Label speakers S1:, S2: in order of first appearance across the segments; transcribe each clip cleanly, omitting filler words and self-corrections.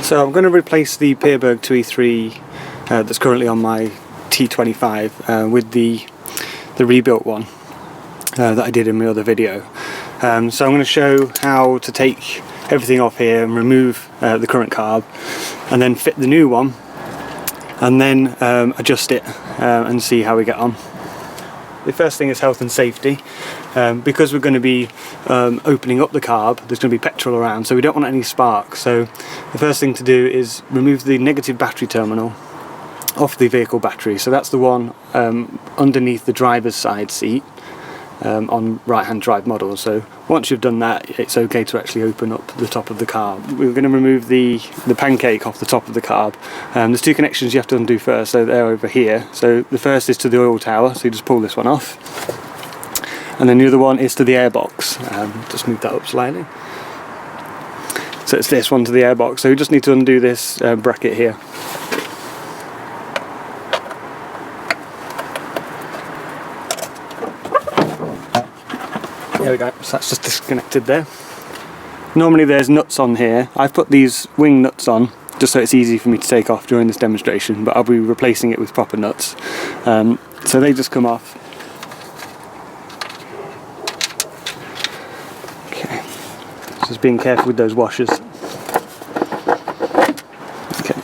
S1: So I'm going to replace the Pierburg 2E3 that's currently on my T25 with the rebuilt one that I did in my other video. So I'm going to show how to take everything off here and remove the current carb and then fit the new one and then adjust it and see how we get on. The first thing is health and safety. Because we're going to be opening up the carb, there's going to be petrol around, so we don't want any sparks. So the first thing to do is remove the negative battery terminal off the vehicle battery. So that's the one underneath the driver's side seat on right-hand drive models. So once you've done that, it's okay to actually open up the top of the carb. We're going to remove the pancake off the top of the carb. There's two connections you have to undo first, so they're over here. So the first is to the oil tower, so you just pull this one off. And then the other one is to the airbox. Just move that up slightly. So it's this one to the airbox. So you just need to undo this bracket here. There we go, so that's just disconnected there. Normally there's nuts on here. I've put these wing nuts on just so it's easy for me to take off during this demonstration, but I'll be replacing it with proper nuts. So they just come off. Okay, just being careful with those washers. Okay.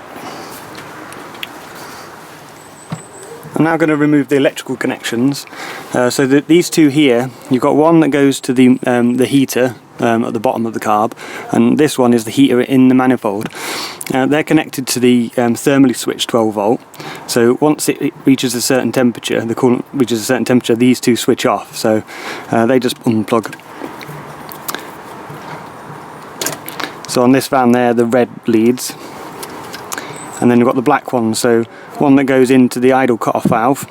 S1: I'm now going to remove the electrical connections. So these two here, you've got one that goes to the heater at the bottom of the carb, and this one is the heater in the manifold. They're connected to the thermally switched 12 volt. So once it reaches a certain temperature, the coolant reaches a certain temperature, these two switch off. So they just unplug. So on this van there, the red leads, and then you've got the black one. So one that goes into the idle cut-off valve.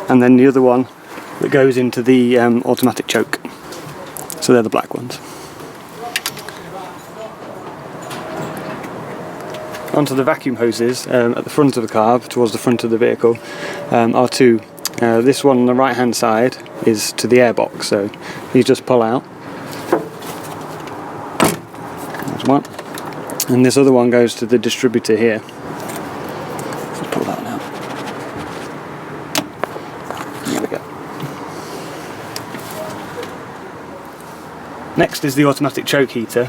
S1: And then the other one that goes into the automatic choke. So they're the black ones. Onto the vacuum hoses at the front of the carb, towards the front of the vehicle, are two. This one on the right hand side is to the airbox, so you just pull out. There's one. And this other one goes to the distributor here. So pull that one out. There we go. Next is the automatic choke heater,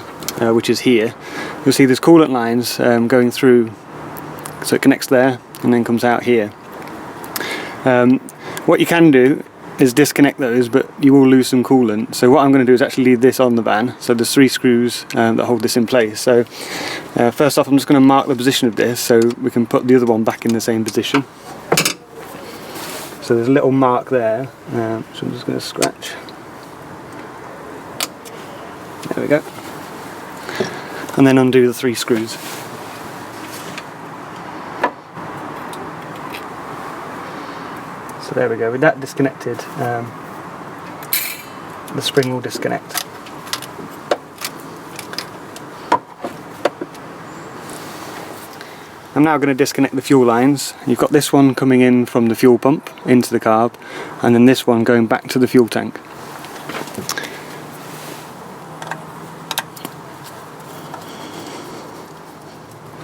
S1: which is here. You'll see there's coolant lines going through, so it connects there and then comes out here. What you can do is disconnect those, but you will lose some coolant. So what I'm going to do is actually leave this on the van. So there's 3 screws that hold this in place. So first off, I'm just going to mark the position of this so we can put the other one back in the same position. So there's a little mark there, so I'm just going to scratch. There we go. And then undo the 3 screws. So there we go, with that disconnected, the spring will disconnect. I'm now going to disconnect the fuel lines. You've got this one coming in from the fuel pump into the carb, and then this one going back to the fuel tank.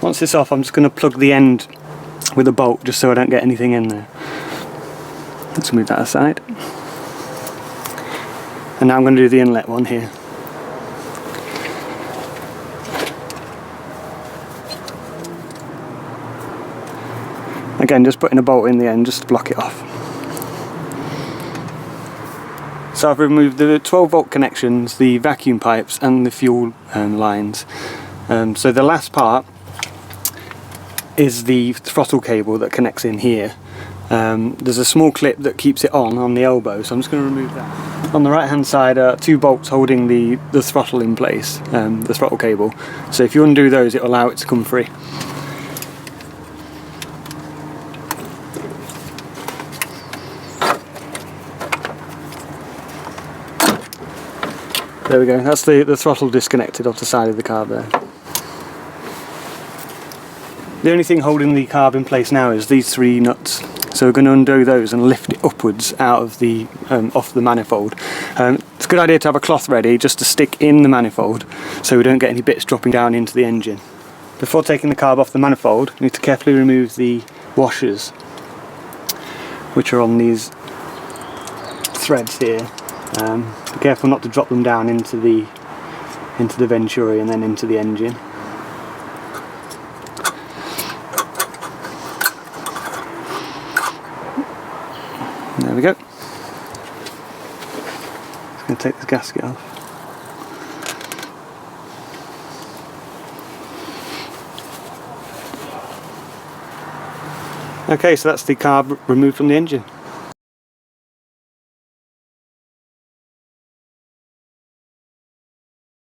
S1: Once it's off, I'm just going to plug the end with a bolt just so I don't get anything in there. Let's move that aside. And now I'm going to do the inlet one here. Again, just putting a bolt in the end just to block it off. So I've removed the 12 volt connections, the vacuum pipes and the fuel lines. So the last part is the throttle cable that connects in here. There's a small clip that keeps it on the elbow, so I'm just going to remove that. On the right hand side are 2 bolts holding the throttle in place, the throttle cable. So if you undo those, it will allow it to come free. There we go, that's the throttle disconnected off the side of the carb there. The only thing holding the carb in place now is these 3 nuts. So we're going to undo those and lift it upwards out of the off the manifold. It's a good idea to have a cloth ready just to stick in the manifold so we don't get any bits dropping down into the engine. Before taking the carb off the manifold, we need to carefully remove the washers, which are on these threads here. Be careful not to drop them down into the venturi and then into the engine. There we go. Just going to take this gasket off. Okay, so that's the carb removed from the engine.